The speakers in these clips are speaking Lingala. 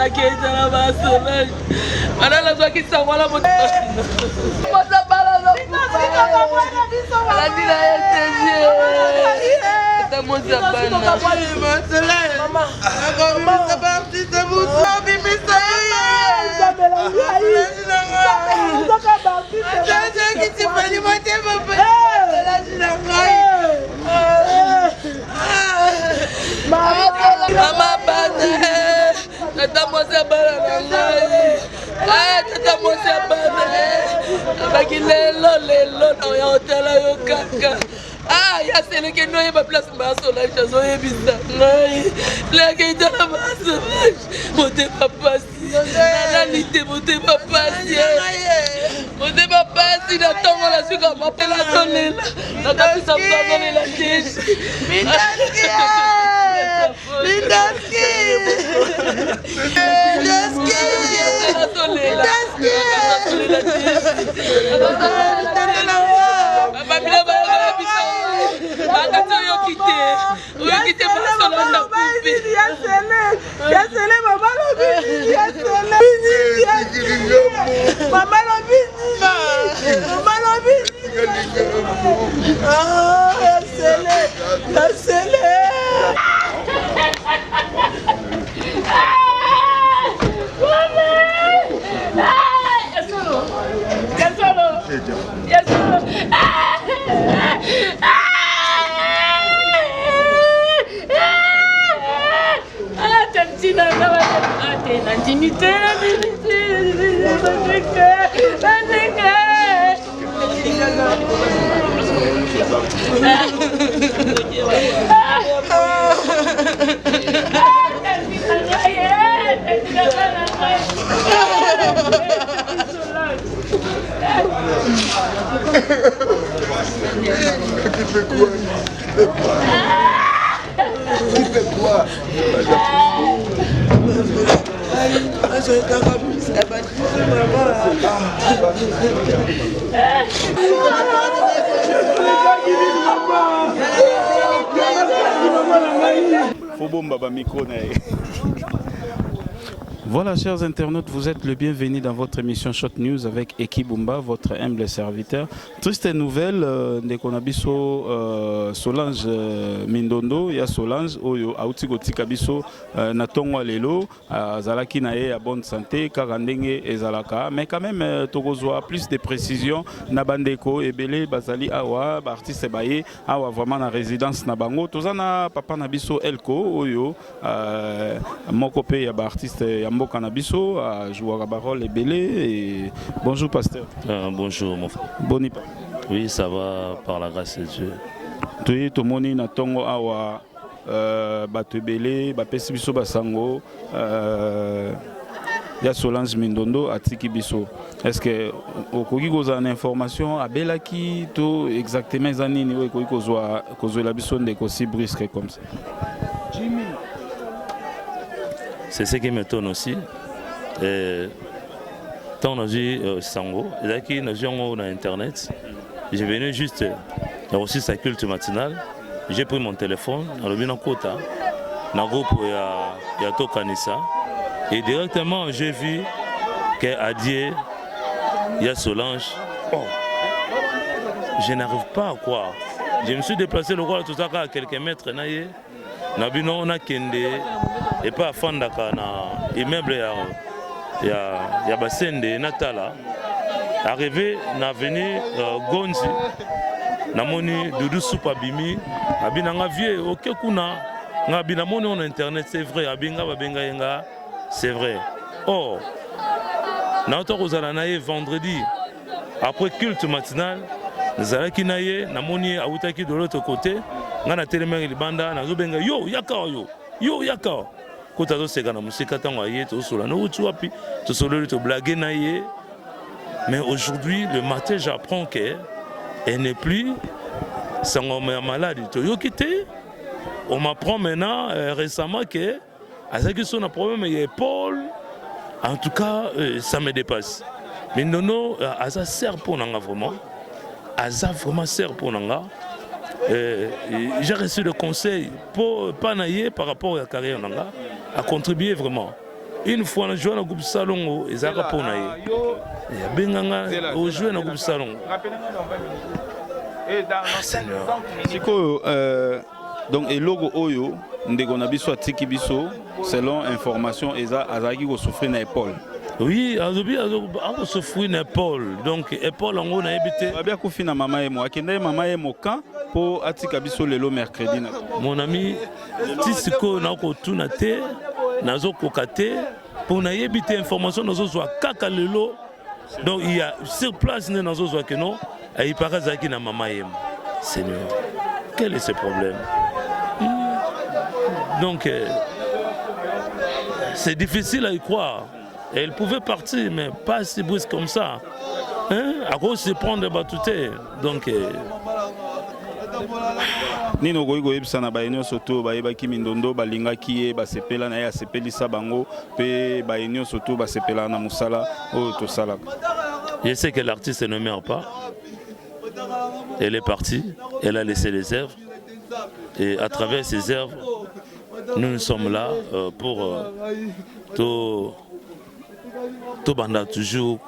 la quête la basse. Madame la joie qui s'envoie la moto. Moi ça parle la la vie la STG. C'est moi ça parle. Maman. Maman ça parle de vous. Bibi ça y est. Qui t'y fait du matin, papa. Maman, tata mwasi abana na ngai. Tata mwasi abana. Abaki lelo na ya otala yo kaka. Ya seleke no yeba place ma Solange azoyebisa ngai. Leke itala ma Solange. Mote papasi. Nalali te mote papasi. Mote papasi na tongo la suka mapela tolela. Nakapisa mbazolela jeshi. Mindaski. Voilà, chers internautes, vous êtes le bienvenu dans votre émission Shot News avec Eki Bumba, votre humble serviteur. Triste nouvelle, de Konabiso Solange Mindondo, il y a Solange, Oyo, Aouti Kabiso, Natongo Lelo, Zalaki Nae à bonne santé, Karandenge et Zalaka. Mais quand même, Togozoa, plus de précisions, Nabandeko, Ebele, Bazali Awa, artiste Baye, Awa vraiment la résidence Nabango, Tozana, Papa Nabiso Elko, Oyo, Mokope, Yaba artiste Yambo Canabiso, à jouer à Barol et Belé. Et... Bonjour pasteur. Bonjour mon frère. Bonipa. Oui, ça va par la grâce de Dieu. Tu es Tomoni Natongo Awa Batu Belé, Bapesi Biso Basango, ya Solange Mindondo à Tiki Biso. Est-ce que au Kogi goza une information à Belaki tout exactement les années niveau Kogi goza la Biso de aussi brisque comme ça. C'est ce qui m'étonne aussi. Tant on a vu Sango, et là on a internet. J'ai venu juste reçu sa culte matinale. J'ai pris mon téléphone, on a vu dans Kota, dans le groupe il y a Tokanissa. Et directement j'ai vu qu'Adier, il y a Solange. Oh, je n'arrive pas à croire. Je me suis déplacé le roi tout ça à quelques mètres. Nabino on a Kende et pas à Fandaka na immeuble ya Basende Natala. Arrivé na venu Gonzi na moni Doudou Soupa Bimi abina nga vie OK kuna nga bina moni on internet c'est vrai abinga babenga yenga c'est vrai. Oh na otokozala na ye vendredi après culte matinal nazalaki na ye na moni awutaki de l'autre côté nga na telemaki libanda nazobenga yo yaka kota zoseka na musika tango aye tosola no uti wapi tosololi to blaguer na ye. Mais aujourd'hui le matin j'apprends que elle n'est plus sango malade to yokite. On m'apprend maintenant récemment que azaki son problème et épaule. En tout cas ça me dépasse. Mais non aza sert pour nanga vraiment. Aza vraiment sert pour nanga. J'ai reçu le conseil pour Panaye par rapport à la carrière nanga à contribuer vraiment une fois on a joué dans le groupe Salongo et ça a pour naïe. Benganga on joue dans le groupe Salongo. Donc et logo oyo ndeko na biso atiki biso selon information eza azaki ko souffrir na épaule. Oui, azobi azo souffrir na épaule. Donc épaule en gros na habité. Babia ko fina mama emo akende mama emo quand pour atika biso lelo mercredi na. Mon ami tisiko na ko tuna te nazo kokate pour na habité information nazo zo kaka lelo. Donc il y a sur place nazo zo que non ai parazaki na mama emo. Seigneur, quel est ce problème? Donc, c'est difficile à y croire. Et elle pouvait partir, mais pas si brusque comme ça. Hein? À cause de prendre des batoutés. Donc, Nino goyi goyi bisana bayenyo soto bayeba ki mindondo balinga kiye basepela na ya sepelisa bango pe bayenyo soto basepela na musala o to sala. Je sais que l'artiste ne meurt pas. Elle est partie, elle a laissé les œuvres. Et à travers ces œuvres, nous sommes là pour tout banda toujours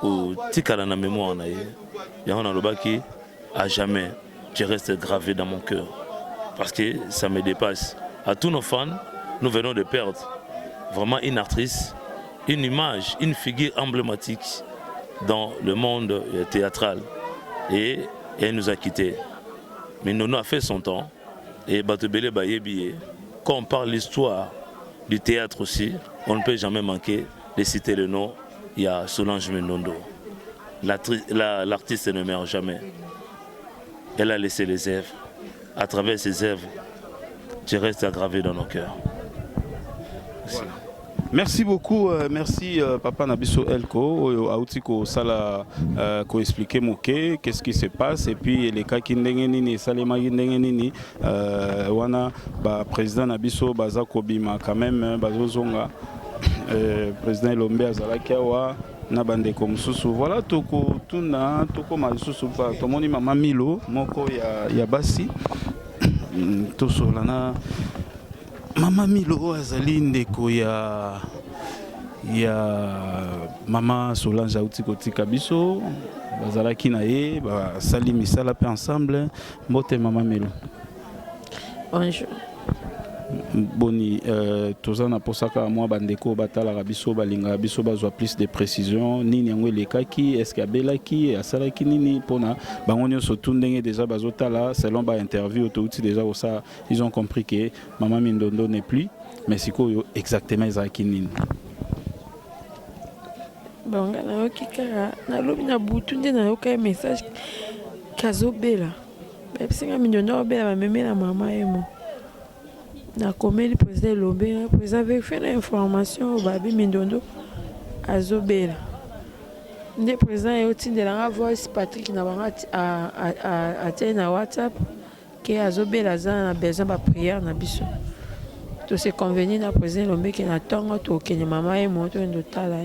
tikala na mémoire na ye. Yana lobaki à jamais je reste gravé dans mon cœur parce que ça me dépasse. À tous nos fans, nous venons de perdre vraiment une actrice, une image, une figure emblématique dans le monde théâtral et elle nous a quittés. Mais Nono a fait son temps et Batobele Bayebiye. Quand on parle de l'histoire du théâtre aussi, on ne peut jamais manquer de citer le nom. Il y a Solange Mindondo. L'artiste ne meurt jamais. Elle a laissé les œuvres. À travers ces œuvres, tu restes gravé dans nos cœurs. Voilà. Merci beaucoup, merci Papa Nabiso Elko, Aoutiko Sala, ko expliquer Moké, qu'est-ce qui se passe, et puis les cas qui n'engenini, Salema n'engenini, wana, président Nabiso, Bazako Bima, quand même, Bazozonga, président Lombe Azalakiawa, Nabandeko Mususu, voilà, Toko Tuna, Toko Masusu, Tomoni Mama Milo, Moko Yabasi, Tosolana. Mama Milo azali ndeko ya Mama Solange Aoutiko tika biso bazalaki na ye basali misala pe ensemble mbote Mama Milo. Bonjour. Boni tozana posaka moi bandeko batala biso balinga biso bazwa plus de précision nini yango lekaki est-ce abelaki asalaki nini pona bango nyonso tundenge déjà bazotala selon ba interview touti déjà ça ils ont compris que Maman Mindondo n'est plus mais sikoyo exactement ezaki nini. Bon na okika na lobi na butu nde na yoka message kazobela besinga Mindondo obela ba memela mama emo. Na komeli président Lombe, président avec fait l'information au Babi Mindondo azobela. Le président est au de la voice Patrick na WhatsApp que azobela za na besoin de prière na biso. To se convenir na président Lombe que na tongo to ke mama e moto ndo tala.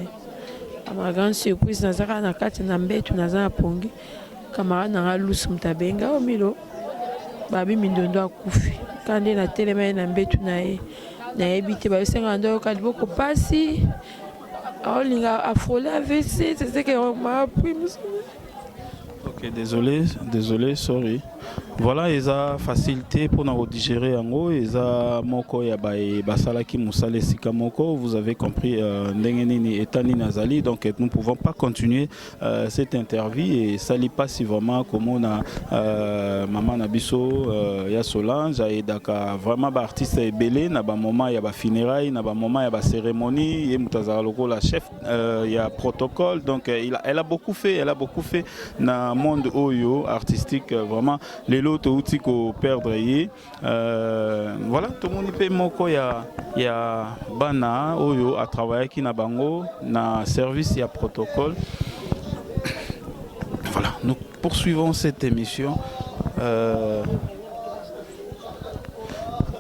A ma grande surprise na zaka na kati na mbetu na za pongi. Camarade na lusu mtabenga o milo. Babi Mindondo akufi. Quand il a tellement na mbetu na ebité ba senga ndo ka liboko pasi olinga afrola AVC c'est ce que m'a appris. Ok, désolé, sorry. Voilà, ils ont facilité pour nous digérer en haut. Ils ont moko ya basalaki musale sika moko. Vous avez compris Ndengenini et Tani Nazali. Donc nous ne pouvons pas continuer cette interview et ça n'est pas si vraiment comme on a Maman Nabiso, ya Solange, et daka vraiment artiste est belé. Na ba moment il y a ba funérailles, na ba moment il y a ba cérémonie. Il y a Moutazara Loko la chef, il y a protocole. Donc elle a beaucoup fait na monde oyo artistique vraiment les lots outils ko perdre voilà tout le monde peut moko ya bana oyo a travaillé qui na bango na service ya protocole. Voilà, nous poursuivons cette émission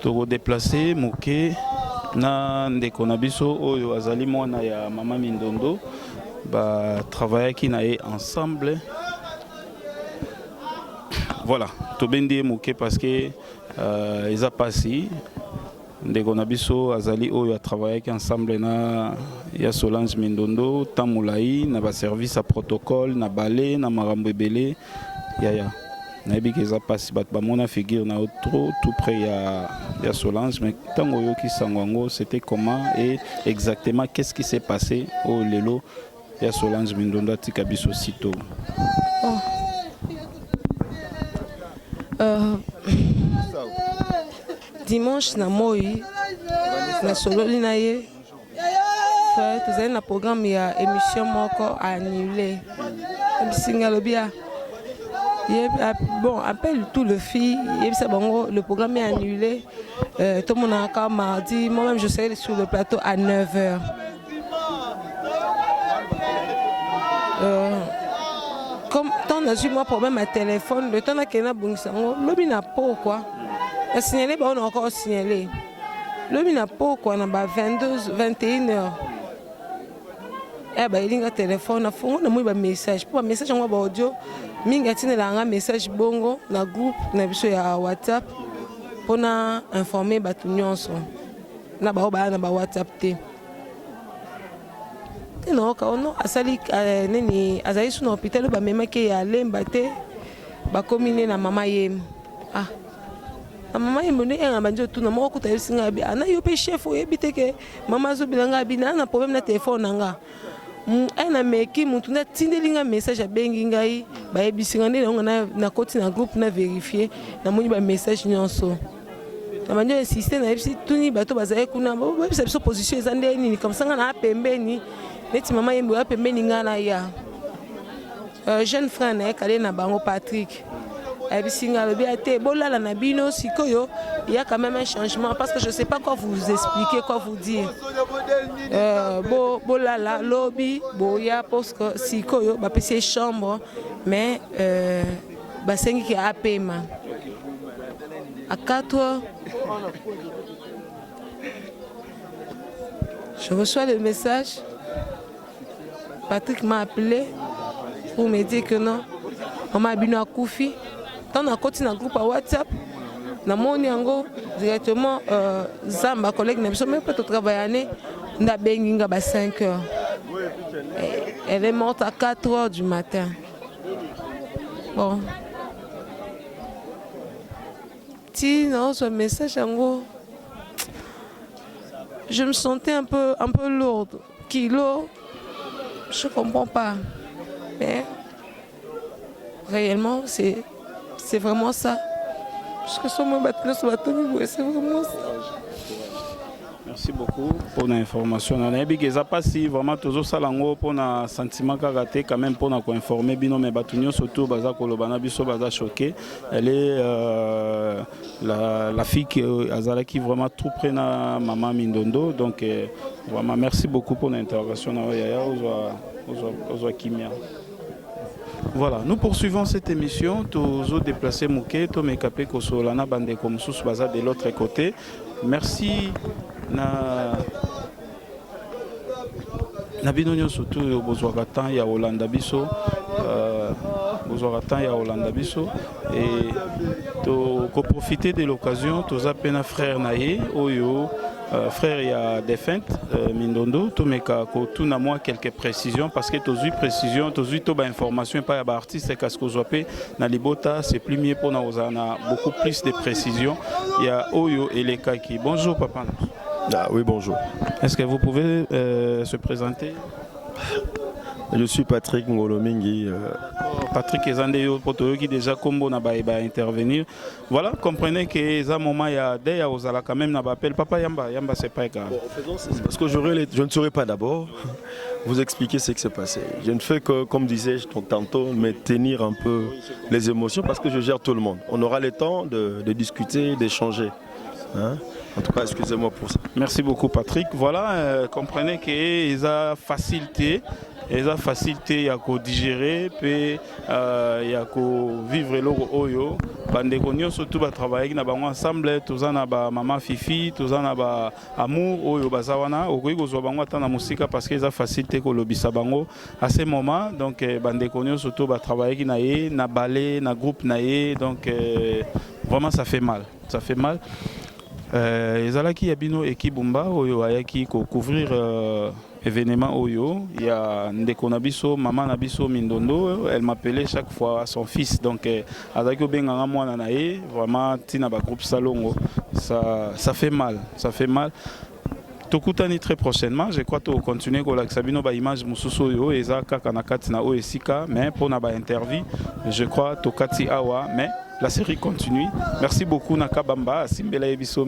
to déplacer moké na ndeko na biso oyo azali mwana ya Mama Mindondo ba travailler qui na ensemble. Voilà, tout bien dit Mouké parce que ils ont passé ndeko na biso azali oyo a travaillé ensemble na ya Solange Mindondo tamulai na ba service à protocole na balé na marambo ebele ya nayebi ke eza pasi bato bamona figure na trop tout près ya Solange, mais tango yoki sango c'était comment et exactement qu'est-ce qui s'est passé au lelo ya Solange Mindondo atika biso sito. Dimanche na moi na sololi na ye frère tozali na programme ya émission moko annulé bisinga lobia bon appelle tout le filles le programme est annulé tout le monde a encore mardi moi-même je serai sur le plateau à 9h comme tant on a eu moi problème à téléphone le temps qu'il y a bongisango lobi na po quoi a signalé on a encore signalé lobi na po quoi na ba 22 21h bah il y a téléphone na fongo na moi ba message pour message ngwa ba audio minga tina la message bongo na groupe na biso ya WhatsApp pour na informer ba tout nyonso na ba WhatsApp te non ka ono asali neni azali sur hôpital ba mema ke ya lemba te ba komine na mama yem na mama yem ne nga banjo tu na moko ta singa bi ana yo pe chef o ebite ke mama zo bilanga bi na problème na téléphone nga na meki mutu na tindelinga message abengi ngai ba ebisinga nde na koti na groupe na vérifier na moni ba message nyonso na banjo insisté na ebisi tuni bato bazali kuna ba bisa biso position ezande nini comme ça na pembeni neti mama yembo ya pembeni nga na ya jeune frère na kale na bango Patrick ebisinga lobi ate bolala na bino sikoyo il y a quand même un changement parce que je sais pas quoi vous expliquer quoi vous dire bolala lobby boya parce que sikoyo ba pese chambre mais ba sengi ki apema à 4h je reçois le message. Patrick m'a appelé pour me dire que non maman abino akufi tant na koti na groupe à WhatsApp na moni yango directement zamba collègue na biso même pas to travailler na benginga ba 5h elle est morte à 4h du matin. Bon ti non ce message yango je me sentais un peu lourde kilo je comprends pas mais réellement c'est vraiment ça parce que c'est vraiment ça. Merci beaucoup pour l'information. On a dit que ça passe vraiment toujours ça lango pour un sentiment karaté quand même pour nous informer bino mais batunyo surtout baza kolobana biso baza choqué. Elle est la fille qui azala qui vraiment tout près na maman Mindondo donc vraiment merci beaucoup pour l'intervention na yaya aux Kimia. Voilà, nous poursuivons cette émission. Tous aux déplacés Mouké, Tomé Kapé Kosolana Bande comme sous Baza de l'autre côté. Merci na bino surtout au Bozwakatan ya Hollanda biso et to profiter de l'occasion tous appena frère naye oyo frère il y a défunte Mindondo to meka ko tuna moi quelques précisions parce que tous eu précision tous eu to ba information pas ba artiste qu'à ce que zoapé na libota c'est plus mieux pour na ozana beaucoup plus de précisions il y a oyo et les kaki. Bonjour papa. Ah, oui, bonjour. Est-ce que vous pouvez se présenter? Je suis Patrick Ngolomingi. Patrick Ezandeyo Poto qui déjà combo na ba intervenir. Voilà, comprenez que les moments il y a des ozala quand même na appel papa Yamba c'est pas grave. Bon, parce que je ne saurais pas d'abord vous expliquer ce qui s'est passé. Je ne fais que, comme disais-je tantôt, me tenir un peu les émotions parce que je gère tout le monde. On aura le temps de discuter, d'échanger. Hein? En tout cas, excusez-moi pour ça. Merci beaucoup Patrick. Voilà, comprenez que ils ont facilité à digérer puis à vivre l'eau oyo. Bandekonion surtout ba travailler na bango ensemble, tous na ba maman Fifi, tous na ba amour oyo bazawana, okoyi kozwa bango ata na musika parce que ils ont facilité ko lobisa bango à ce moment. Donc bandekonion surtout ba travailler na ye, na ballet, na groupe na ye, donc vraiment ça fait mal. ezalaki ya bino Ekibumba oyo ayaki ko couvrir événement oyo ya ndeko na biso maman na biso Mindondo. Elle m'appelait chaque fois son fils, donc azaki obenganga mwana na ye vraiment tina ba groupe Salongo. Ça fait mal, ça fait mal. Tokutani très prochainement, je crois que tu continuer avec Sabino ba image mususu yo eza kaka na kati na oesika, mais pour na ba interview, je crois tokati awa, mais la série continue. Merci beaucoup Nakabamba, Simbela Ebiso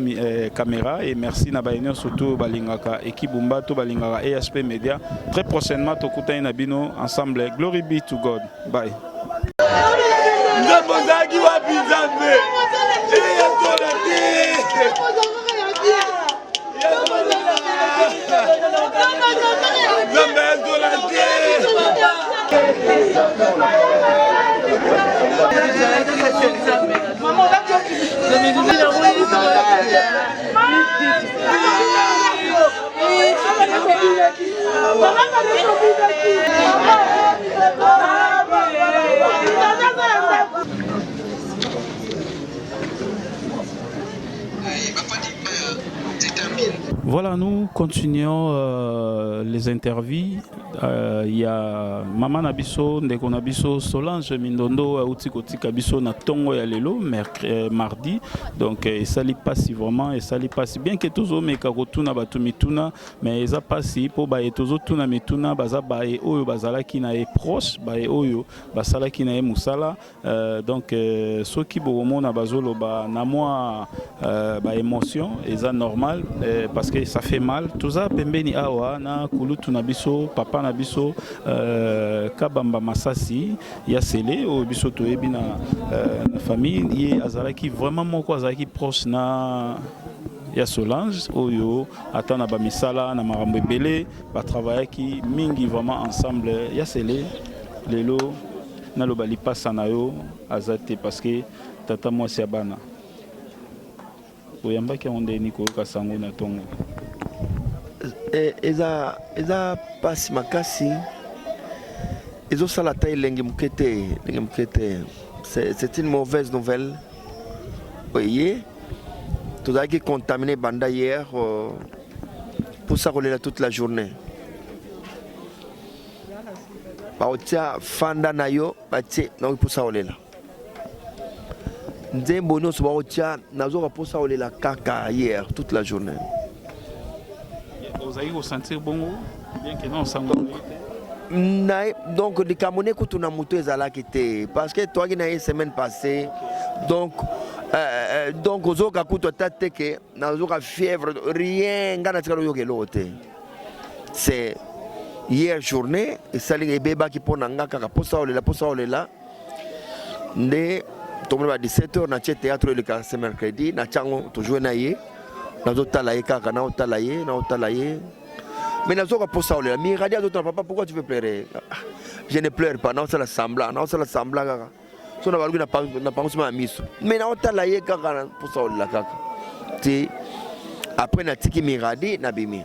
caméra, et merci Nabaïno surtout Balingaka Ekibumba to Balingaka EHP Media. Très prochainement tokutani na bino ensemble. Glory be to God. Bye. Voilà, nous continuons les interviews. Il y a Maman Nabiso, Ndeko Nabiso, Solange Mindondo, Outikoti Kabiso, Natongo ya lelo, mardi. Donc, ça ne passe vraiment, et ça ne passe bien que tous les Karotuna Batumituna, mais ça passe pour Baetozo Tuna Mituna, Baza Bae Oyo, Bazala qui n'a proche, Bae Oyo, Basala qui n'a Moussala. Donc, ceux qui Boromon à Bazolo, na moi, émotion, et ça normal, parce que ça fait mal. Tout ça, Pembeni Awa, na Kulutu Nabiso, Papa Nabiso, Kabamba Masasi, Yasele, au Biso Toebi na famille, y a Azalaki vraiment mon quoi, Azalaki proche na. Ya Solange, Oyo, Atana Bamisala, na Marambo Belé, ba travailler qui mingi vraiment ensemble. Yasele, Lelo, na lo bali passa na yo, Azate parce que tata moi c'est abana. Oyamba ki onde niko kasango na tongo. Eza pasi makasi. Ezo salata lengi mukete. C'est une mauvaise nouvelle. Voyez, tout a été contaminé banda hier pour ça rouler toute la journée. Baotia fanda nayo batie na pour ça rouler là. Nzembo no so baotia nazo pour ça rouler la kaka hier toute la journée. Vous avez ressenti bon bien que non sango. Donc les Camerounais que tu n'as monté ezalaki te parce que toi qui na une semaine passée donc aux autres coups tête que na autres fièvre rien ngana tikalo yo kelote. C'est hier journée et ça les bébés qui pona ngaka posa olela ne tombe à 17h na théâtre le ce mercredi na chango to jouer na ye na zotala kaka na otala ye mais na zoka posa olela mi radio d'autres papa pourquoi tu veux pleurer? Je ne pleure pas, na osala semblant kaka so na baluki na pansement à miso mais na otala ye kaka posa olela kaka ti après na tiki miradi na bimi.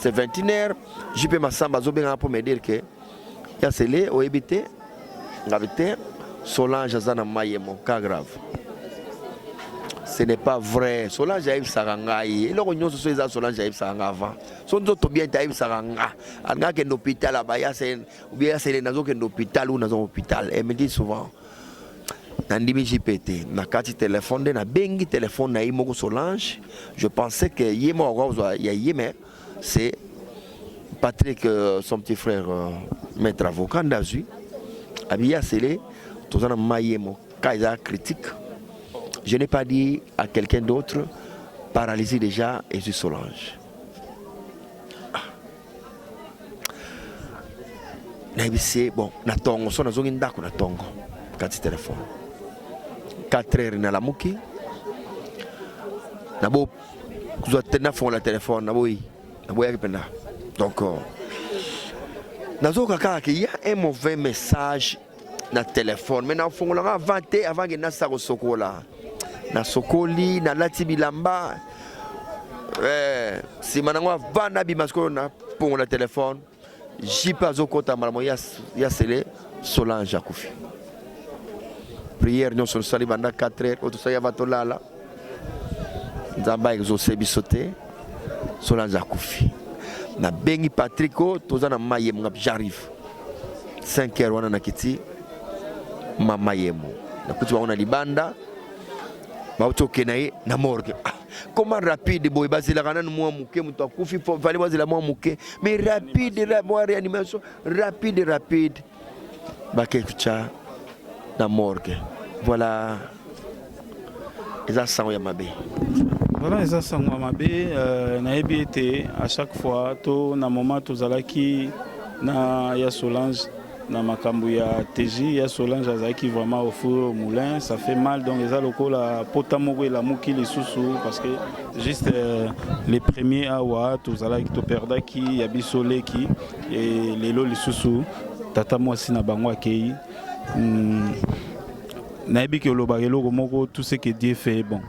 C'est 21h, je peux m'assembler pour me dire que Yasele au habité, ngabité, Solange Azana Maye, mon cas grave. Ce n'est pas vrai. Solange Aïb Sarangaï. Et l'on se fait Solange Aïb Saranga avant. Son d'autres bien Aïb Saranga. En a qu'un hôpital à Baya, ou bien c'est les nazo qu'un hôpital ou nazo hôpital. Elle me dit souvent. Nandimi JPT, na kati téléphone, na bengi téléphone na imo Solange. Je pensais que yemo ya yeme. C'est Patrick, son petit frère, maître avocat d'Azu. Abia Sélé, tout ça mon cas critique. Je n'ai pas dit à quelqu'un d'autre, paralysé déjà, et je Solange. C'est bon, natongo, son azongindako natongo, kati téléphone. 4 heures na la muki. Nabo, vous avez fond le téléphone, naboui. Donc, il y a un mauvais message dans le téléphone. Mais dans le fond, avant que nous soyons sokola, na sokoli, na latibilamba, si manangwa vanda bimasko na pour le téléphone, j'y pas au côté malamo ya sele Solange Akoufi. Prière nous sommes sali banda 4 heures, auto ça ya vatolala. nzamba exaucé biso te Solange akufi na bengi Patrick toza na mayemo j'arrive 5 heures wana na kiti mama yemo na kuti wana libanda bautoke na ye na morgue. Comment rapide boy bazila kana mwa muke mutu akufi fallait bazila mwa muke mais rapide mwa réanimation rapide bakekucha na morgue. Voilà eza sango ya mabe. Voilà, ça c'est Mabe. Naebi été à chaque fois, to na moment tozalaki na ya Solange na makambu ya TJ, ya Solange azaki vraiment au four au moulin, ça fait mal donc les aloko la potamoko et la muki les sous parce que juste les premiers awa tozalaki to perdaki ya bisoleki et lelo les sous tata mwasi na bango akei. Naebi ke lobagelo komoko tout ce que Dieu fait est bon.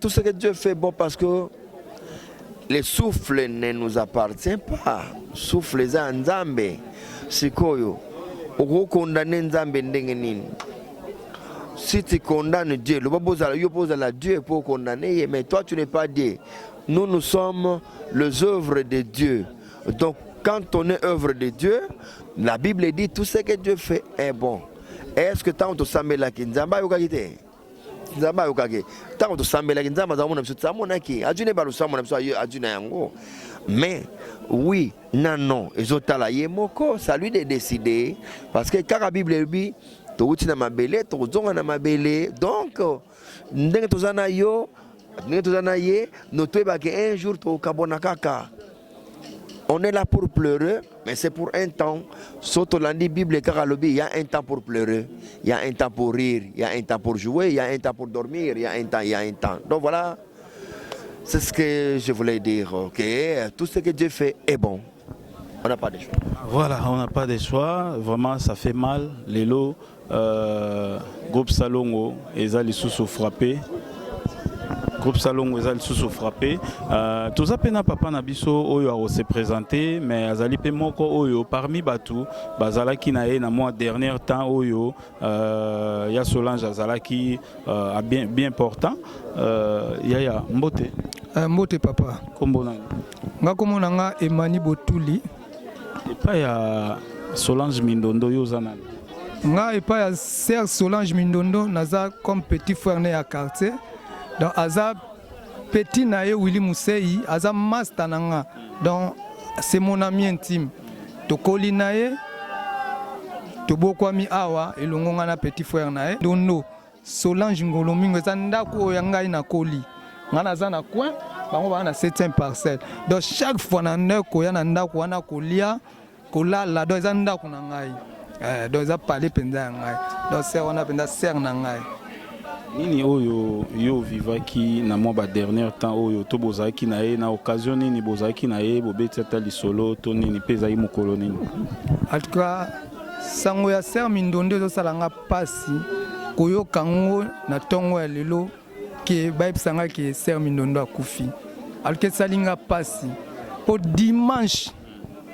Tout ce que Dieu fait bon parce que le souffle ne nous appartient pas. Souffle za nzambe. Sikoyo. Oko condamner nzambe ndenge nini. Si tu condamnes Dieu, le pose à Dieu pour condamner, mais toi tu n'es pas Dieu. Nous sommes les œuvres de Dieu. Donc quand on est œuvre de Dieu, la Bible dit tout ce que Dieu fait est bon. Est-ce que tant on sambe la kinzamba yokagite? Nzamba yokage tant to sambela nzamba za mona biso tsamona ki ajune ba lusamona biso ajuna yango mais oui non ezotala ye moko ça lui de décider parce que quand la Bible dit to uti na mabele to zonga na mabele donc ndenge tozana yo ndenge tozana ye no toyeba que un jour to kabona kaka. On est là pour pleurer, mais c'est pour un temps. Soto landi Bible Karalobi, il y a un temps pour pleurer, il y a un temps pour rire, il y a un temps pour jouer, il y a un temps pour dormir, il y a un temps. Donc voilà, c'est ce que je voulais dire. Ok, tout ce que Dieu fait est bon. On n'a pas de choix. Voilà, on n'a pas de choix. Vraiment, ça fait mal. Les lots, groupe Salongo, ils allaient sous frappé. Groupe Salongo ezali sous frappé. Toza pena papa na biso oyo se présenter mais azali pe moko oyo parmi batu bazalaki na ye na mois dernier temps oyo ya Solange azalaki bien important. Yaya mbote. Mbote papa. Kombo na nga komona nga Emani Botuli. Epa ya Solange Mindondo yo zanani. Nga epa ya Sœur Solange Mindondo naza comme petit frère né à quartier. Donc aza petit nae Willy Mousseyi aza master nanga donc c'est mon ami intime to koli nae to bokwami awa elongo nga na petit frère nae dono Solange Ngolomingo eza ndako ya ngai na koli nga naza na coin bango ba na 7e parcelle donc chaque fois na ndako ya na ndako wana kolia kolala donc eza ndako na ngai donc eza parler penza ya ngai donc c'est on a penza ser na ngai. Nini oyo yo vivaki na mois ba dernier temps oyo to bozaki na ye na occasion nini bozaki na ye bobeti ata lisolo to nini peza yi mokolo nini. En tout cas sango ya Sœur Mindondo zo salanga pasi koyoka ngo na tongo ya lelo ke baibsanga ke Sœur Mindondo akufi alke salinga pasi pour dimanche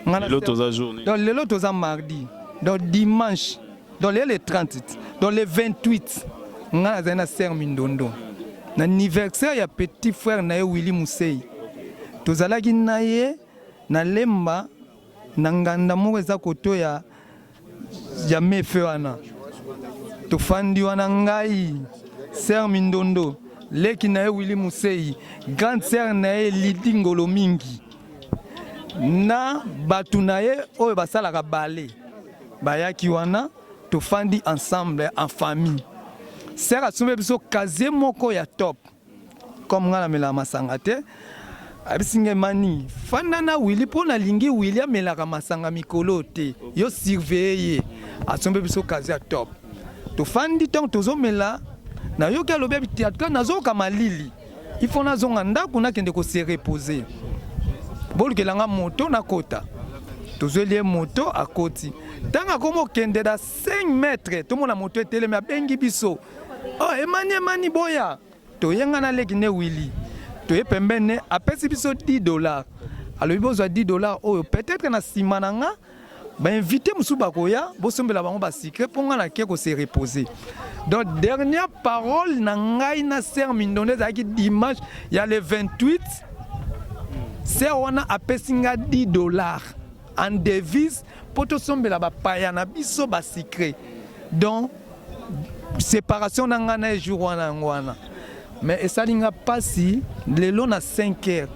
lelo toza journée donc lelo toza mardi donc dimanche donc le 38 donc le 28 nga na Sœur Mindondo na anniversaire ya petit frère na Willy Mousseyi tozalaki na ye na lemba na nganda moko eza koto ya mefe wana tofandi wana ngai Sœur Mindondo leki na Willy Mousseyi grande sœur na Lidi Ngolomingi na batu na ye oyo basalaka bale bayaki wana tofandi ensemble en famille. Sœur asombe biso kaze moko ya top comme nga na mela masanga te abisinge mani fanda na Willy pona lingi Willy amelaka masanga mikolo te yo surveiller asombe biso kaze ya top to fandi tant tozo mela na yo ka lobe bitiatka nazo kama lili il faut nazonga ndako na kende ko se reposer bolkelanga moto na kota tozo lié moto à koti tanga komo kende da 5 mètres to mona moto etelemi abengi biso. Oh, Emani boya. To yenga na leki ne Willy. To ye pembene apesi biso $10. Alors besoin $10 oh peut-être na simananga ba inviter musu bakoya bosombela bango ba secret ponga na ke ko se reposer. Donc, dernière parole, nangai na ser Mindondo, dimanche, il y a le 28. C'est on a apesinga $10 en devise pour tout sombe la paya na biso ba secret. Donc, séparation nangana et jour wana. Mais ça n'a pas si les lots na 5 heures.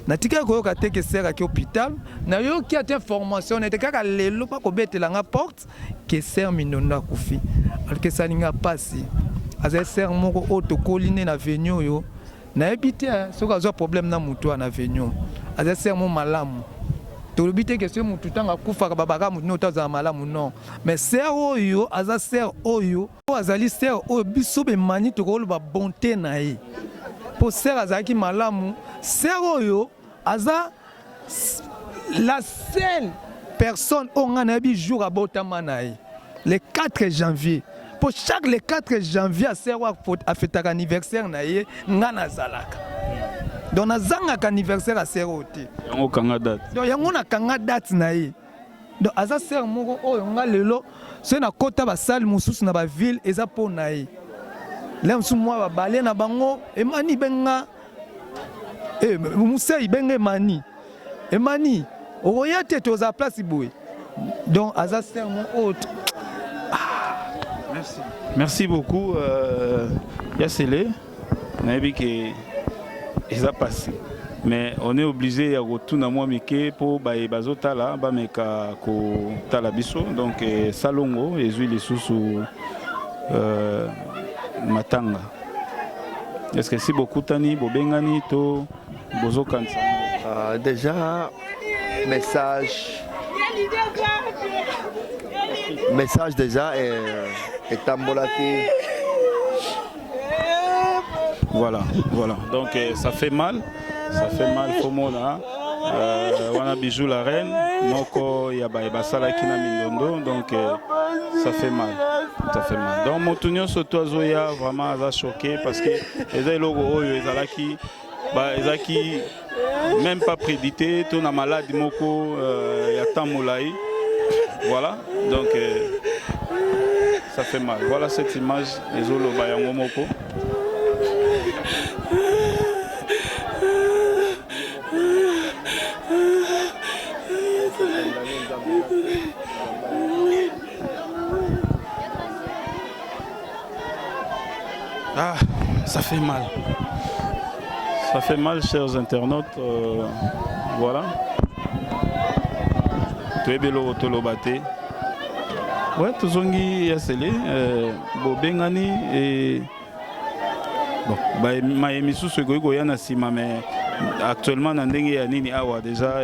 Na tika ko ka teke sera ki hôpital na yo ki a formation na tika ka lelo pa ko betela nga porte que ser Mindondo akufi alors que ça n'inga pas si aza ser moko auto coline na venio yo na ebité so ka zo problème na mutu na venio aza ser mo malamu to lebite question mutu tanga kufa ka babaka mutu no taza malamu non mais ser oyo aza ser oyo azali ser oyo biso be mani to ko ba bonté na ye pour ser azaki malamu ser oyo aza la seule personne on a un jour à Botamanaï le 4 janvier pour chaque le 4 janvier à ser a fait un anniversaire naïe ngana zalaka donc na zanga anniversaire à ser oté yango kanga date donc yango na kanga date naïe donc aza ser moko oyo nga lelo c'est na kota ba salle mususu na ba ville eza po naïe là musu moi ba balé na bango emani benga Moussa Ibenge Mani. Et Mani, Oroyate aux à place Iboué. Donc, à ça sert mon autre. Merci. Merci beaucoup. Yassele. Nabi qui ils a passé. Mais on est obligé à retourner à moi pour bazota là, meka ko talabiso. Donc, salongo, et huiles sous matanga. Est-ce que si beaucoup tani, bobengani to bozo kansa? Déjà, message déjà est embolâté. Voilà. Donc ça fait mal, Fomona. On a bijou la reine, moko yaba basala kina Mindondo, donc ça fait mal. Donc Montunio Sotoazoya vraiment a choqué parce que les logo les alaki même pas prédité, tout na malade moko yata moulaï. Voilà, donc ça fait mal. Voilà cette image les olo bayango moko. Ah, ça fait mal. Ça fait mal, chers internautes. Voilà. Tuebelo Tolobate. Ouais, Tuzongi Yassele. Bobengani et. Bon, ma émission se goyana sima, mais actuellement, Nandenge Yanini Awa, déjà,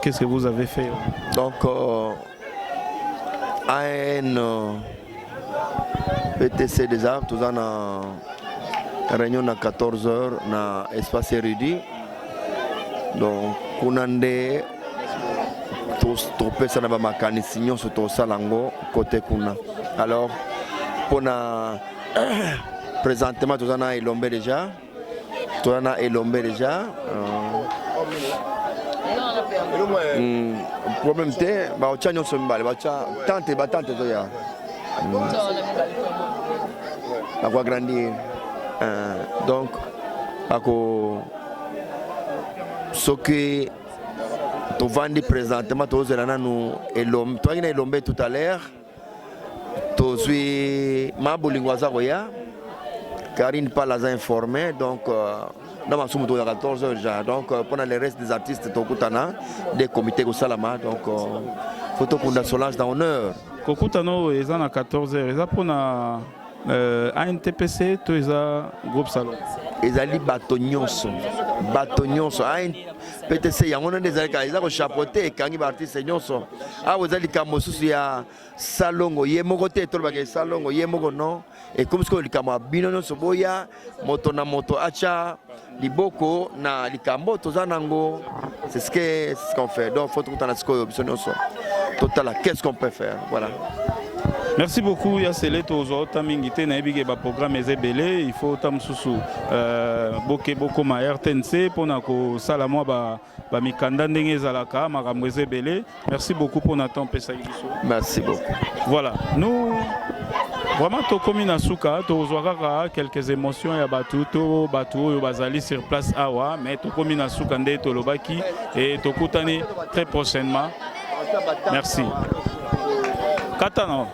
qu'est-ce que vous avez fait? Donc, PTC déjà, tout ça na réunion à 14h na espace érudit. Donc, kunande topé ça na ba makanisi nyonso to salango côté kuna. Alors, pour na présentement tout ça na Elombe déjà. Tout ça na Elombe déjà. Problème té ba ocha nyonso mbale ba cha tante zo ya. Pour grandir. Donc, ce que tu vends présentement, tu as nous Elombe tout à l'heure, tu suis Maboulingwaza Roya, Karine Palaza informé, donc dans ma somme de 14 heures déjà. Donc, pour le reste des artistes, tu as des comités au Salama, donc photo pour la Solange dans l'honneur. Kokutano est à 14 heures, ils pour ANTPC, tu es groupe salon. Ils allaient batonyonso. PTC, il y a des alcaldes, ils ont chapeauté, quand ils artistes nyonso. Ah, vous allez kamosu ya salongo, yemogote, tolbake salongo, yemogo non. Et comme ce que le kamo binono soboya, moto na moto acha, liboko na likambo tozanango. C'est ce qu'on fait. Donc, faut tout en asco, total, qu'est-ce qu'on peut faire? Voilà. Merci beaucoup Yassele tozo tamingité na ebige ba programme ezebele il faut tamsusu boke boko ma RTNC pona ko sala moi ba mikanda ndenge ezalaka makambo ezebele. Merci beaucoup pour notre temps pesa biso. Merci beaucoup. Voilà, nous Vraiment, tokomi na suka, tozwaka quelques émotions ya batu oyo bazali sur place awa, mais tokomi na suka nde tolobaki et tokutani très prochainement. Merci. Katano.